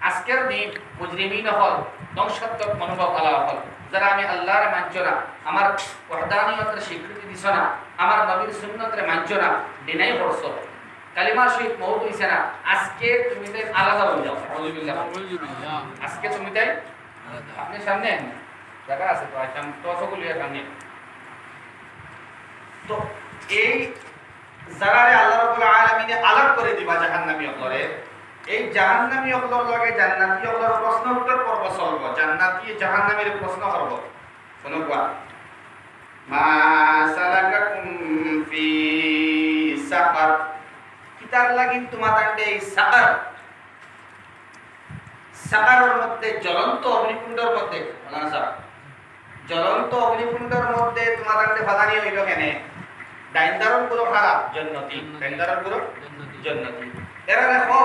আজকের দিন মুজরিমিন হল ধ্বংসাত্মক মনোভাব আলা হল যারা আমি আল্লাহর মানছ না, আমার ওয়াহদানিয়তের স্বীকৃতি দিছ না, আমার নবীর সুন্নতের মানছ না, ডিনাই করছ, কালিমার সহিত মওত হইছে না, আজকে তুমি তাই আলাদা হয়ে যাও। আউযুবিল্লাহ। আজকে তুমি তাই আপনি সামনে জায়গা আছে তো আইতাম তো সকলিয়া কানে তো এই যারারে আল্লাহ রাব্বুল আলামিন আলাদা করে দিবা জাহান্নামী হলরে, এই জাহান্নামী হলর লগে জান্নাতি হলর প্রশ্ন উত্তর পর্ব চলব। জান্নাতি জাহান্নামীর প্রশ্ন করব, শুনবা মা সালাকাকুম ফি সাকার, কিতার লাগিন তোমাদের এই সাকার, সাকারের মধ্যে জ্বলন্ত অগ্নিকুণ্ডের মধ্যে বলানা স্যার, জ্বলন্ত অগ্নিকুণ্ডের মধ্যে তোমাদের ফাদানি হইল কেনে? ডাইন্দারন গুলো খারাপ জান্নাতি, ডাইন্দারন গুলো জান্নাতি, এরা দেখো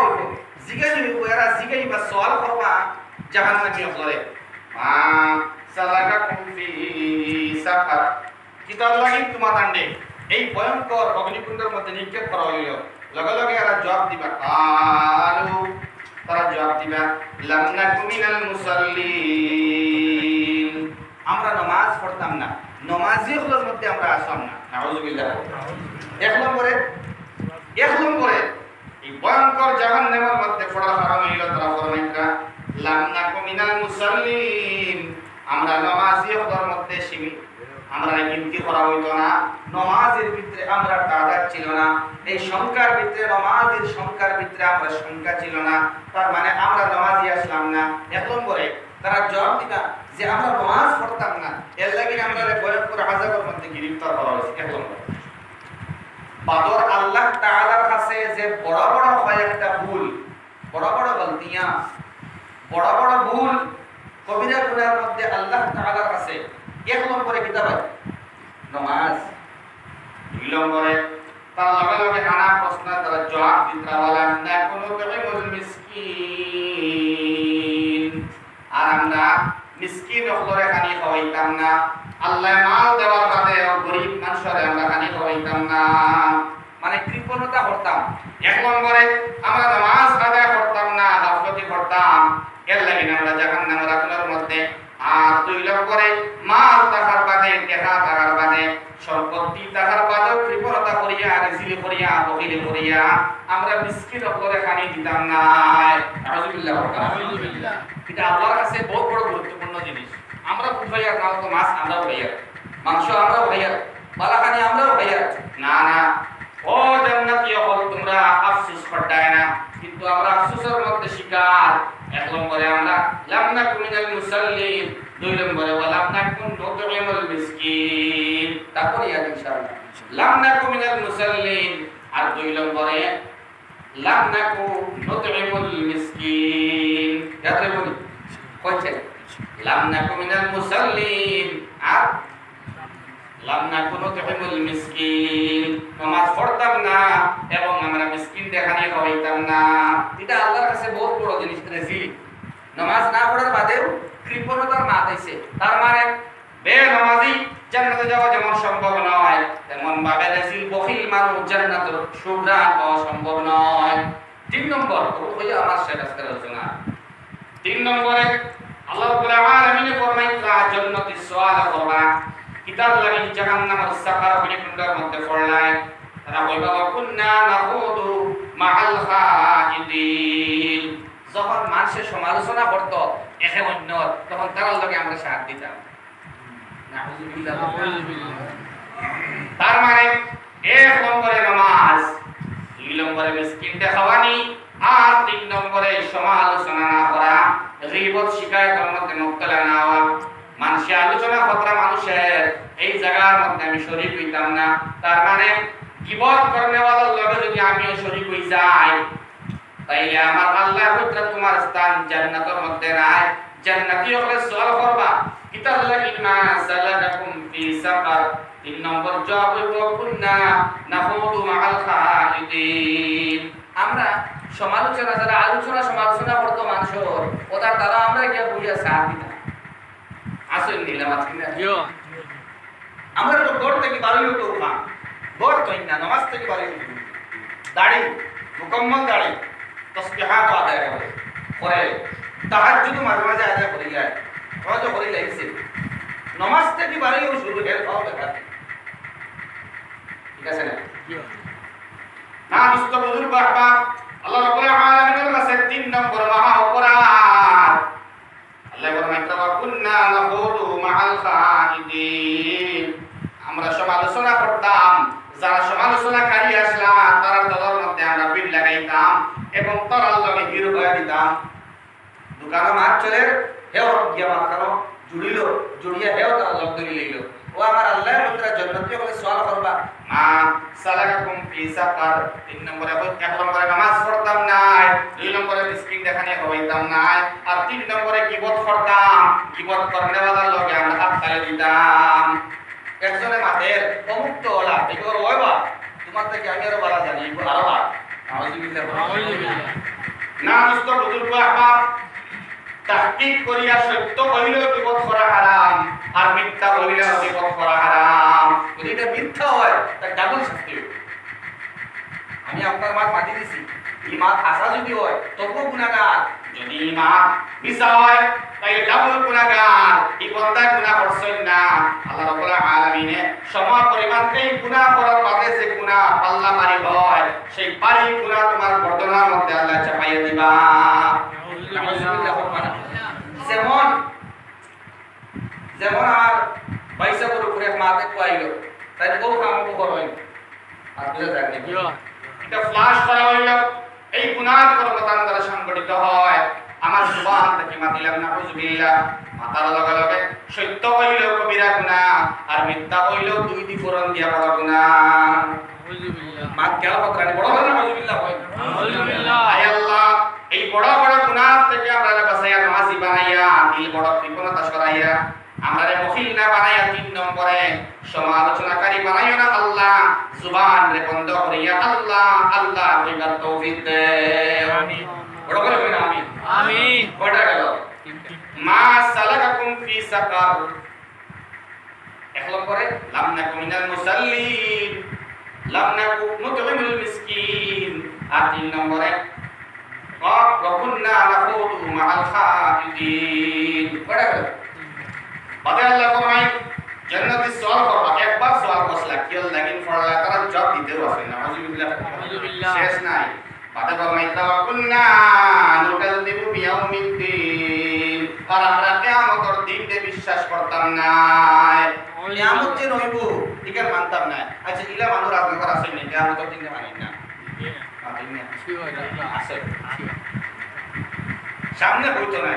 জিগাই হইব, এরা জিগাই বা সওয়াল করবা জাহান্নামী হলরে মা সালাকাকুম ফি সাকার, কিতার লাগিন তোমাদের এই ভয়ঙ্কর অগ্নিকুণ্ডের মধ্যে নিক্ষেপ করা হইল। লগে লগে এরা জবাব দিবা, কালু তারা জবাব দিবা লাম নাকু মিনাল মুসাল্লিন, আমরা নামাজ পড়তাম না, নামাজি হলোর মধ্যে আমরা আসলাম না। নাউযুবিল্লাহ। এক নম্বরে এই ভয়ঙ্কর জাহান্নামের মধ্যে পড়ার কারণ হইল তারা ফরমাইতা লাম নাকু মিনাল মুসাল্লিন, আমরা নামাজি হলোর মধ্যে সীমিত, আমরা গিনতি করা হইতো না, নামাজের ভিতরে আমরা তাদাদ ছিল না, এই সংখ্যার ভিতরে নামাজের সংখ্যার ভিতরে আমরা সংখ্যা ছিল না, তার মানে আমরা নামাজি আসলাম না। এক নম্বরে তারা জবাব দিতা যে আমরা নামাজ পড়তাম না, এর লাগি আমরা ভয়ঙ্কর আযাবের মধ্যে গ্রেফতার করা হয়েছে। এক নম্বর বাদর আল্লাহ তাআলার কাছে যে বড় বড় কয়েকটা ভুল, বড় বড় গলতিয়া, বড় বড় ভুল কবিরা গুনাহের মধ্যে আল্লাহ তাআলার কাছে এক নম্বরে কিতাব নামাজ, দুই নম্বরে তার লগে লগে নানা প্রশ্ন তারা জবাব দিতে বলেন না কোনো তুইমুল মিসকিন, আর আমরা মিসকিন হলরে খানি খাওয়াইতাম না, আল্লাহ মাল দেওয়ার বাদে গরিব মানুষরে আমরা খানি খাওয়াইতাম না, মানে কৃপণতা করতাম। এক নম্বরে আমরা নামাজ আদায় করতাম না, গাফলতি করতাম, এর লাগি আমরা জাহান্নামের আগুনের মধ্যে। আর দুই নম্বরে মাল টাকার বাদে, টাকা টাকার বাদে, সম্পত্তি টাকার বাদে কৃপণতা করিয়া, রিজিল করিয়া, বকিল করিয়া আমরা মিসকিন হলরে খানি দিতাম না। আউযুবিল্লাহ। আউযুবিল্লাহ। এটা আল্লাহর কাছে বহুত বড় গুরুত্বপূর্ণ জিনিস। আমরা বুঝাইয়া নাও তো মাছ আমরাও ভাইয়া, মাংস আমরাও ভাইয়া, বালাখানি আমরাও ভাইয়া, না না ও জান্নাতি হল তোমরা আফসোস করতাই না, কিন্তু আমরা আফসোসের মধ্যে শিকার। এক নম্বরে আমরা লাম নাকু মিনাল মুসাল্লিন, দুই নম্বরে ওয়ালাম নাকুন নুতইমুল মিসকিন, তারপরে ইনশাআল্লাহ লাম নাকু মিনাল মুসাল্লিন, আর দুই নম্বরে লাম নাকু নুতইমুল মিসকিন। ইয়াদ বলি কইছে লাম নাকু মিনাল মুসাল্লিন আর লাম নাকু নুতইমুল মিসকিন, নামাজ পড়তাম না এবং আমরা মিসকিন দেখানি খাওয়াইতাম না। এটা আল্লাহর কাছে বহুত বড় জিনিস। রেজিল নামাজ না পড়ার বাদেও কৃপণতার মাত হইছে, তার মানে বেনামাজি জান্নাতে যাওয়া যেমন সম্ভব নয়, তেমন ভাবে রেজিল বখিল মানুষ জান্নাতের সুগ্রাণ পাওয়া সম্ভব নয়। তিন নম্বর হইয়া আমার শেষ আজকের আলোচনা। তিন নম্বরে আল্লাহ রাব্বুল আলামিন ফরমাইতা জান্নাতি সুআল করবা, কিতাব লাগি জাহান্নামের সাকার অগ্নিকুণ্ডের মধ্যে পড়লায়, তারা কইবা কুননা নাখুদু মাআল খাইদিন, যখন মানুষের সমালোচনা করত একে অন্য, তখন তার লগে আমরা সাথ দিতাম। নাউযুবিল্লাহ। তার মানে এক নম্বরে নামাজ, দুই নম্বরে মিসকিন দেখাওয়ানি, আর তিন নম্বরে সমালোচনা না করা, গীবত শিকায়তের মধ্যে মুবতলা না হওয়া। মানুষের আলোচনা কথা মানুষের এই জায়গার মধ্যে আমি শরীক হইতাম না, তার মানে গীবত করনেওয়ালার লগে যদি আমিও শরীক হই যাই, তাইলে আমার আল্লাহ কইরা তোমার স্থান জান্নাতের মধ্যে নাই। জান্নাতি হলে সওয়াল করবা কিতাব লাগি মা সালাকাকুম ফি সাকার, তিন নম্বর জবাব হইব কুননা নাখুদু মাআল খালিদিন, আমরা সমালোচনা যারা আলোচনা সমালোচনা করতো মানুষের ওটার দ্বারা আমরা গিয়া বুঝিয়া সাথ দিতাম। আসল নিলাম আজকে না আমরা তো ঘর থেকে বাড়ি হতো, ঘর তো না নামাজ থেকে বাড়ি দাড়ি মুকম্মল দাঁড়ি তসবিহাত আদায় করে তাহাজ্জুদ মাঝে মাঝে আদায় করি যায় হয়তো করি লাগছে নমাজ থেকে বাড়িও শুরু হের খাওয়া দেখা ঠিক আছে না না দুস্থ বুজুর্গ আহবাব আল্লাহ রাব্বুল আলামিনের কাছে 3 নম্বর মহা অপরাধ আল্লাহ ফরমায় ওয়া কুননা নাখুদু মাআল খাইদিন আমরা সমালোচনা করতাম যারা সমালোচনাকারী আসলা তারা দলের মধ্যে আমরা ভিড় লাগাইতাম এবং তার লগে হিরো হয়ে দিতাম দোকানে মাছ চলে হেও গিয়া মাছ খানো জুড়িয়া হেও তার লগ ধরে লইল ও আমার আল্লাহর পুত্র জান্নাতে বলে সওয়াল করবা মা সালাকাকুম ফি সাকার 3 নম্বরে এক নম্বরে নামাজ পড়তাম না 2 নম্বরে মিসকিন দেখানে হইতাম না আর 3 নম্বরে কিবত করতাম কিবত করনেওয়ালার লগে আমরা হাত তালে দিতাম একজনে মাদের অমুক্ত হলা এগুলো হইবা তোমার থেকে আমি আরো বলা জানি আরো ভাগ আউযুবিল্লাহ না দুস্থ বুজুর্গ আহবাব তাহকিক করিয়া সত্য হইলেও কিবত করা হারাম আর মিথ্যা হইলেও কিবত করা হারাম যদি এটা মিথ্যা হয় তার ডাবল শাস্তি হবে আমি আপনার মাত মাটি দিছি এই মাত আশা যদি হয় তবুও গুনাহগার যদি মাত মিছা হয় তাইলে ডাবল গুনাহগার এই বন্দা গুনাহ করছেন না আল্লাহ রাব্বুল আলামিনে সমান পরিমাণ এই গুনাহ করার বাদে যে গুনাহ পাল্লা মারি হয় সেই পারি গুনাহ তোমার বর্তমানের মধ্যে আল্লাহ চাপাইয়া দিবা যেমন যেমন আর বাইসাপুর উপরে মাতে কইলো তাই ও কামও করবেন আর দুই জায়গা এটা ফ্লাশ করা হইলো এই গুনাহ কর্মতান দ্বারা সংগঠিত হয় আমার সুবহান থেকে মাতিলাম না আউযুবিল্লাহ মাতার লগে লগে সত্য হইলো কবিরা গুনাহ আর মিথ্যা হইলো দুই দিফরন দিয়া বড় গুনাহ আউযুবিল্লাহ মাত কেন বকরানি বড় না আউযুবিল্লাহ হয় আউযুবিল্লাহ আয় আল্লাহ এই বড় বড় গুনাহ থেকে আমরা বাঁচাইয়া নামাজি বানাইয়া দিল বড় কৃপণতা সরাইয়া আমারে মখিল না বানাইয়া 3 নম্বরে সমালোচনাকারী বানাইও না আল্লাহ জুবান রে বন্ধ করিয়া আল্লাহ আল্লাহ কইবার তৌফিক দে আমিন বড় করে বলেন আমিন আমিন কয়টা গেল মা সালাকাকুম ফি সাকার এক নম্বরে লাম নাকুম মিনাল মুসাল্লিন লাম নাকুম নুতইমুল মিসকিন আর 3 নম্বরে وكنا نخوض مع الخائضين কয়টা গেল বাদে আল্লাহ ফরমায় জান্নাতি সওয়াল করবা একবার সওয়াল করছলা কিল লাগিন ফরলা তারা জবাব দিতে আছে না আউযুবিল্লাহ শেষ নাই বাদে ফরমায় তাওয়াক্কুলনা নুকাযযিবু বিয়াউমিদ্দিন আর আমরা কিয়ামতের দিনে বিশ্বাস করতাম না কিয়ামত যে হইব ঠিকই মানতাম না আচ্ছা ইলা মানুষ রাজনগর আছে না কিয়ামতের দিনে মানি না মানি না কি হয় আছে সামনে হইতো না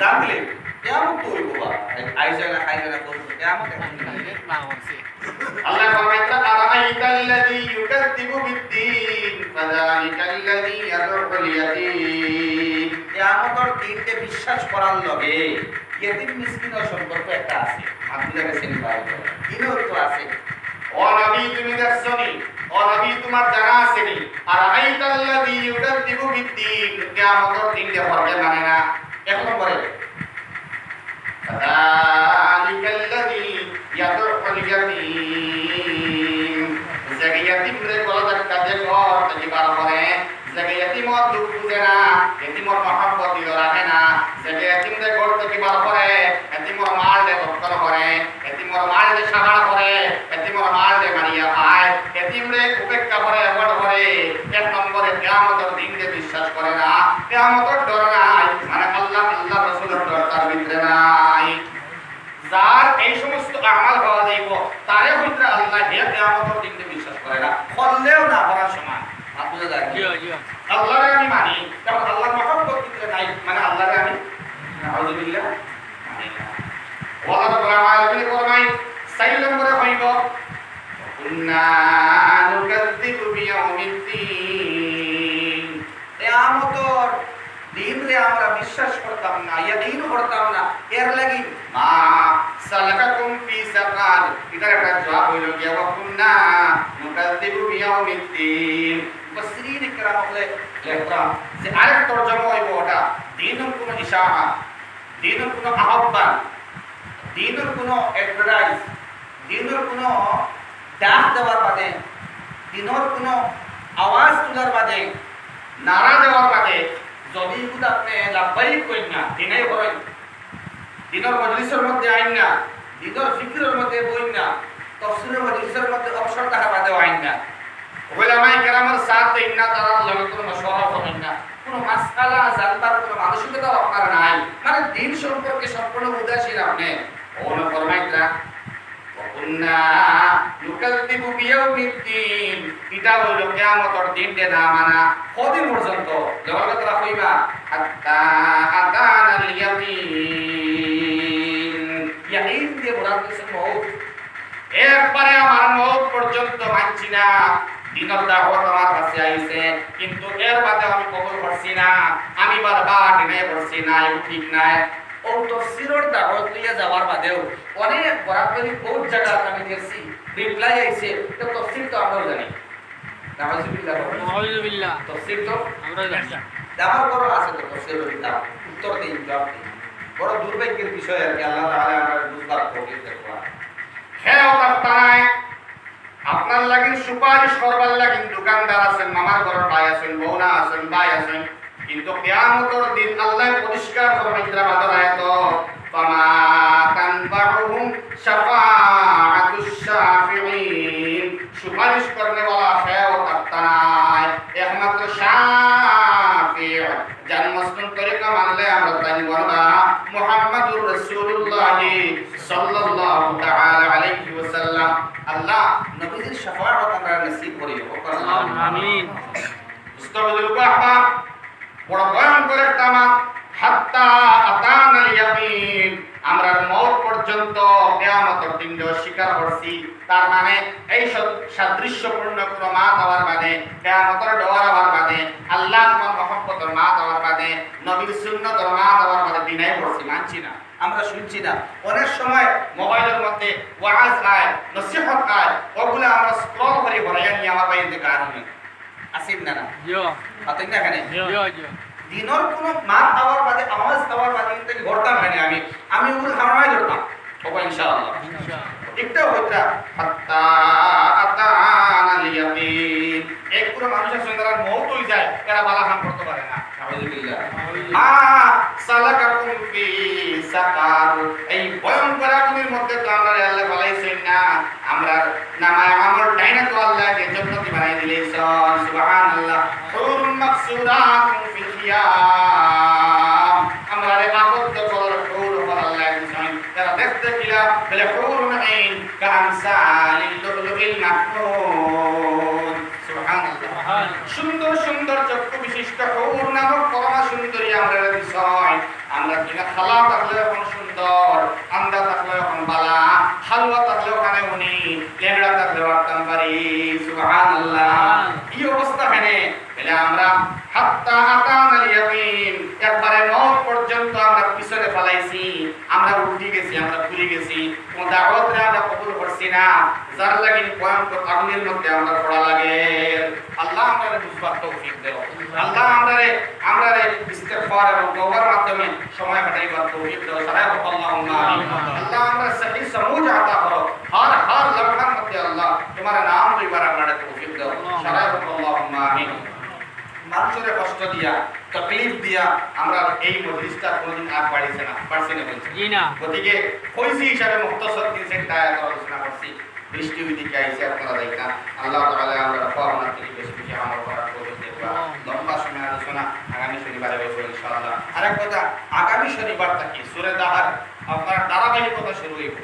জানলে কিয়ামত তো হইব আইজা না খাইজা না করব কিয়ামত না হচ্ছে আল্লাহ ফরমায় আরাআইতাল্লাযী ইউকাযযিবু বিদ্দীন ফাযালিকাল্লাযী ইয়াদউল ইয়াতীম কিয়ামতের দিনকে বিশ্বাস করার লগে ইয়াতীম মিসকিনের সম্পর্ক একটা আছে আপনাদের কাছে নিবাই ইনো তো আছে ও নবী তুমি দেখছনি ও নবী তোমার জানা আছেনি আরাআইতাল্লাযী ইউকাযযিবু বিদ্দীন কিয়ামতের দিনকে ফরকে মানে না এক নম্বরে ফাযালিকাল্লাযী ইয়াদউল ইয়াতীম জাগে ইয়াতীম রে গলা কাজে ঘর থেকে বার করে জাগে ইয়াতীম দুঃখ বুঝে না ইয়াতীমর মহব্বত দিল রাখে না জাগে ইয়াতীম রে ঘর থেকে বার করে ইয়াতীমর মাল দে দখল করে ইয়াতীমর মাল দে সাহায্য করে ইয়াতীমর মাল দে মারিয়া খায় ইয়াতীম রে উপেক্ষা করে অবড করে এক নম্বরে কিয়ামতের দিনকে বিশ্বাস করে না কিয়ামতের ডর নাই মানে আল্লাহ আল্লাহ রাসূলের ডর তার ভিতরে নাই যার এই সমস্ত আমাল হওয়া যাইব তারে হইতে আল্লাহ হে কিয়ামতের দিনকে বিশ্বাস করে না করলেও না করার সমান বুঝা যায় জি জি আল্লাহরে আমি মানি তখন আল্লাহর মহব্বত ভিতরে নাই মানে আল্লাহরে আমি আউযুবিল্লাহ মানি না ওয়া রাব্বুল আলামিন ফরমাই 4 নম্বরে হইব কুন্না নুকাযযিবু বিয়াউমিদ্দিন কিয়ামতের দিন রে আমরা বিশ্বাস করতাম না ইয়াকিন করতাম না এর লাগি মা সালাকাকুম ফি সাকার এটার একটা জবাব হইল গিয়া ওয়া কুন্না নুকাযযিবু বিয়াউমিদ্দিন মুফাসসিরিন کرام বলে লেখরা যে আরেক তরজমা হইব ওটা দিনের কোনো ইশারা দিনের কোনো আহ্বান দিনের কোনো অ্যাডভার্টাইজ দিনের কোনো ডাক দেওয়ার বাদে দিনের কোনো আওয়াজ তোলার বাদে নারা দেওয়ার বাদে যদি কিন্তু আপনি লাভবাহিক করেন না দিনে করেন দিনের মজলিসের মধ্যে আইন না দিনের ফিকিরের মধ্যে বইন না তফসিলের মজলিসের মধ্যে অবসর থাকা বাদেও আইন না ওলামায়ে কেরামের সাথ দেন না তারা লগে কোনো মশওয়ারা করেন না কোনো মাসআলা জানবার কোনো মানসিকতা আপনার নাই মানে দিন সম্পর্কে সম্পূর্ণ উদাসীন আপনি ওনা ফরমাইতরা ওকুন্না ইউকাযযিবু বিয়াউমিদ্দিন এটা হইল কিয়ামতের দিন তে না মানা কদিন পর্যন্ত লগে তারা কইবা হাত্তা আতানাল ইয়াকিন ইয়াকিন দিয়ে মুরাদ হইছে মউত একবারে আমার মউত পর্যন্ত মানছি না দিনের দাওয়াত আমার কাছে আইছে কিন্তু এর বাদে আমি কবুল করছি না আমি বারবার দিনে করছি না এটা ঠিক নাই ও তাফসীরের দাওয়াত লিয়া যাওয়ার বাদেও অনেক বরাবরি বহুত জায়গা আমি দেখছি রিপ্লাই আইছে তো তাফসীর তো আমরাও জানি নাউযুবিল্লাহ তাফসীর তো আমরাও জানি দাওয়াত করা আছে তো তাফসীরের কিতাব উত্তর দেই জবাব দেই বড় দুর্ভাগ্যের বিষয় আর কি আল্লাহ তাআলা আমরা বুঝবার তৌফিক দেন হ্যাঁ ওটা তাই আপনার লাগি সুপারিশ করবার লাগি দোকানদার আছেন মামার ঘর ভাই আছেন বউনা আছেন ভাই আছেন কিন্তু কিয়ামতের দিন আল্লাহ পরিষ্কার ফরমাইতরা বাদর আয়াত ফামা তানবাহুম শাফাআতুশ শাফিঈন সুপারিশ করনে वाला है वो तख्ता নাই একমাত্র শাফি যার মাসনুন তরিকা মানলে আমরা তাই বলবা মুহাম্মাদুর রাসূলুল্লাহ সাল্লাল্লাহু তাআলা আলাইহি ওয়াসাল্লাম আল্লাহ নবীর শাফাআত আমরা নসিব করিও আমিন মুস্তাফিজুল আহমদ বড় ভয়ঙ্কর একটা মাত হাত্তা আতানাল ইয়াকিন আমরা মওত পর্যন্ত কিয়ামতের দিন স্বীকার করছি তার মানে এই সাদৃশ্যপূর্ণ কোন মাত হওয়ার বাদে কিয়ামতের ডর হওয়ার বাদে আল্লাহ তোমার মহব্বতের মাত হওয়ার বাদে নবীর সুন্নতের মাত হওয়ার বাদে দিনাই করছি মানছি না আমরা শুনছি না অনেক সময় মোবাইলের মধ্যে ওয়াজ আয় নসিহত আয় ওগুলো আমরা স্ক্রল করে ভরাইয়া নিয়ে আমার বাইরে গান হয় আসিন না জিও আতেন না এখানে জিও জিও দিনের কোনো মাত দেওয়ার বাদে আওয়াজ দেওয়ার বাদে কিন্তু ঘরটা মানে আমি ওগুলো খাওয়াই ধরতাম ওকে ইনশাআল্লাহ একটাও হইতা হাত্তা আতানাল ইয়াকিন এক পুরো মানুষের সঙ্গে আর মওত হই যায় এরা বালা কাম করতে পারে না আউযুবিল্লাহ মা সালাকাকুম ফি সাকার এই ভয়ঙ্কর আগুনের মধ্যে তো আমরা আল্লাহ বলাইছেন না আমরা নামায় আমল ডাইনা তো আল্লাহ কে জান্নাতি বানাই দিলেছেন সুবহানাল্লাহ হুরুম মাকসুরাতুম ফিল খিয়াম আমরা রে আবদ্ধ করার হুর হল আল্লাহ দিছেন তারা দেখতে কিলা বলে হুরুন আইন কামসালিল লুলুল মাহমুদ সুবহানাল্লাহ সুন্দর সুন্দর চক্ষু বিশিষ্ট হুর নামক পরমা সুন্দরী আমরা দিছেন আমরা কিনা খালা থাকলে এখন সুন্দর আন্দা থাকলে এখন বালা হালুয়া থাকলে ওখানে উনি লেবড়া থাকলে ওরতাম পারি সুবহানাল্লাহ এই অবস্থা কেনে বলে আমরা হাত্তা আতানাল ইয়াকিন একবারে মওত পর্যন্ত আমরা পিছনে ফলাইছি আমরা উল্টি গেছি আমরা ভুলে গেছি কোন দাওয়াতরে আমরা কবুল করছি না যার লাগি ভয়ঙ্কর আগুনের মধ্যে আমরা পড়া লাগে আল্লাহ আমাদের বুঝবার তৌফিক দেও আল্লাহ আমরারে ইস্তিগফার এবং তওবার মাধ্যমে সময় কাটাইবার তৌফিক দাও সারায় আল্লাহুম্মা আমিন আল্লাহ আমরা সহি সমুজ আতা করো হর লম্হার মধ্যে আল্লাহ তোমার নাম লইবার আমরা তৌফিক দাও সারায় আল্লাহুম্মা আমিন মানুষের কষ্ট দিয়া তকলিফ দিয়া আমরা এই মজলিসটা কোনদিন আর পারছি না বলছি জি না গতিকে কইছি হিসাবে মুক্তসর দিন সেটা আলোচনা করছি বৃষ্টি ওইদিকে আইছে আপনারা দেখেন আল্লাহ তাআলা আমরা পাওনা থেকে বেশি বেশি আমল করার তৌফিক দেন লম্বা সময় আলোচনা আগামী শনিবারে হবে ইনশাআল্লাহ আরেক কথা আগামী শনিবার থেকে সূরা দাহার আপনার ধারাবাহিকতা শুরু হইব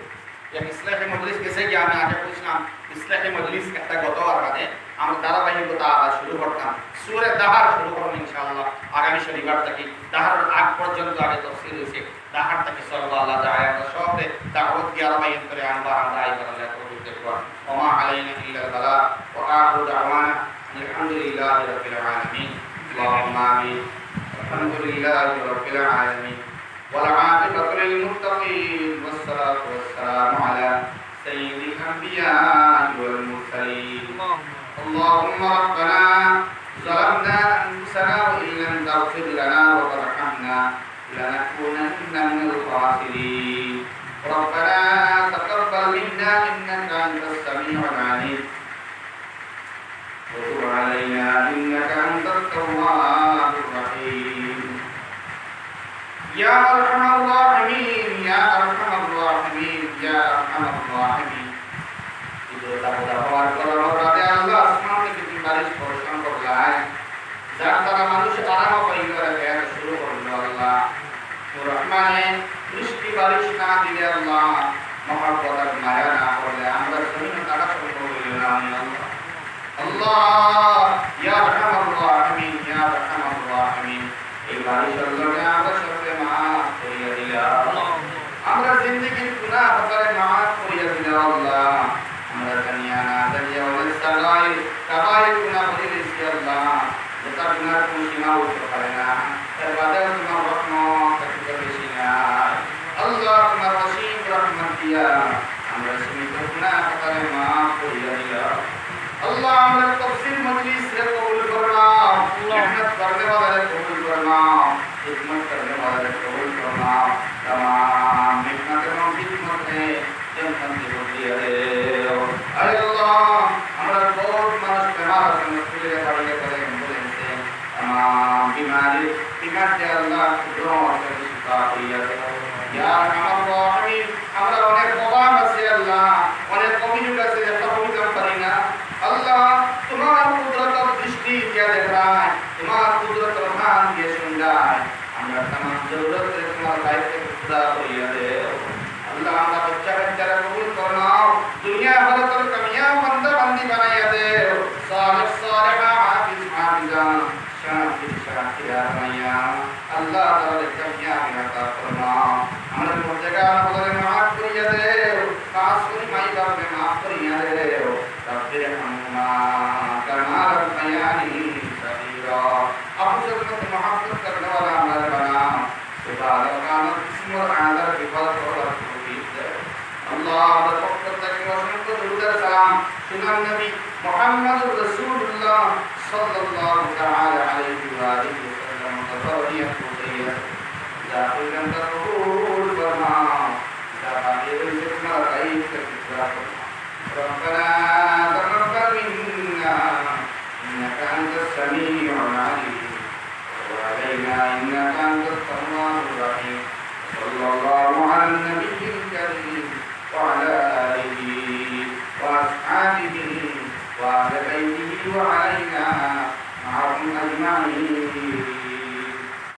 এক ইসলামী মজলিস গেছে কি আমি আগে বলছিলাম ইসলামী মজলিস একটা গতবার বাদে আমরা ধারাবাহিকতা আবার শুরু করতাম সূরা দাহার শুরু করব ইনশাআল্লাহ আগামী শনিবার থেকে দাহারের আগ পর্যন্ত আগে তাফসীর হইছে দাহার থেকে সাল্লাল্লাহু আলাইহি সবে দাওয়াত কি আরবাইন করে আমরা আইবার আল্লাহ তৌফিক দেব ওমা আলাইনা ইল্লাল বালা ওয়া আখিরু দাওয়ানা আলহামদুলিল্লাহি রাব্বিল আলামিন আল্লাহুম্মা আমিন আলহামদুলিল্লাহি রাব্বিল আলামিন ওয়াল আকিবাতু লিল মুত্তাকিন ওয়াস সালাতু ওয়াস সালামু আলা সাইয়্যিদিল আমবিয়া ওয়াল মুরসালিন اللهم ربنا ظلمنا أنفسنا وإن لم تغفر لنا وترحمنا لنكونن من الخاسرين ربنا تقبل منا إنك أنت السميع العليم وتب علينا إنك أنت التواب الرحيم يا أرحم الراحمين يا أرحم الراحمين يا أرحم الراحمين itu dapat kalau berada Allah asman থেকে বারিশ বর্ষণ করলায় যার দ্বারা মানুষ আরাম পাইল রে শুরু করল আল্লাহ রহমানে বৃষ্টি বারিশ না দিলে আল্লাহ মহব্বত মায়া না করলে আমরা জমিন কাটা সম্ভব হইল না আল্লাহ আল্লাহ ইয়া আরহামার রাহিমিন ইয়া আরহামার রাহিমিন এই বারিশ আল্লাহকে আমরা সবে maaf করিয়া দিলা আমরা জিন্দেগির গুনাহ হতারে maaf করিয়া দিলা আল্লাহ আমরা জানিয়া না জানিয়া ওদের সাগাই কাবাই গুনাহ করিয়েছি আল্লাহ যেটা গুনার কোনো সীমা উঠতে পারে না তার বাদেও তোমার রহমত থেকে বেশি না আল্লাহ তোমার অসীম রহমত দিয়া আমরা সীমিত গুনাহ হতারে maaf করিয়া দিলা अल्लाह हमरा तफसीर मजलिस से कबूल करना मेहनत करने वाले कबूल करना खिदमत करने वाले कबूल करना तमाम मेहनत एवं खिदमत है जन्नत की बदिया दे अरे अल्लाह हमरा बहुत मानस बीमार है मुश्किल पड़े पड़े एम्बुलेंस से तमाम बीमारी से अल्लाह दुआ से शिफा दिया या रहमान रहीम हमरा অনেক প্রবলেম আছে আল্লাহ অনেক অভিযোগ আছে যেটা অভিযোগ পারি না अल्लाह तुम्हारा कुदरत और दृष्टि क्या देख रहा है तुम्हारा कुदरत और मान ये सुन रहा है हमारा तमाम जरूरत है तुम्हारा लाइफ के खुदा को ये दे अल्लाह हमारा बच्चा कबूल करना दुनिया भर कर कामयाब बंदा बंदी बनाया दे सालिह सालिहा हाफिज हाफिजा शाकिर शाकिरा बनाया अल्लाह ताला कामयाब अता फरमा हमारे मुर्तका बदले माफ करिया दे खास कोई माई बाप में माफ करिया दे रब्बिर हम्मा कमा रब्बयानी सगीरा अबू जन्नत मोहब्बत करने वाला हमारे बना इबादत का किस्म और आदर इबादत और तौहीद अल्लाह तफक्कुर तक वसन को दुरूद सलाम सुनन नबी मुहम्मद रसूलुल्लाह सल्लल्लाहु तआला अलैहि व आलिहि वसल्लम तफरिया खुदैया जाहिरन तकबूल फरमा जाहिर जितना राइट का ربنا تقبل منا إنك أنت السميع العليم وتب علينا إنك أنت التواب الرحيم صلى الله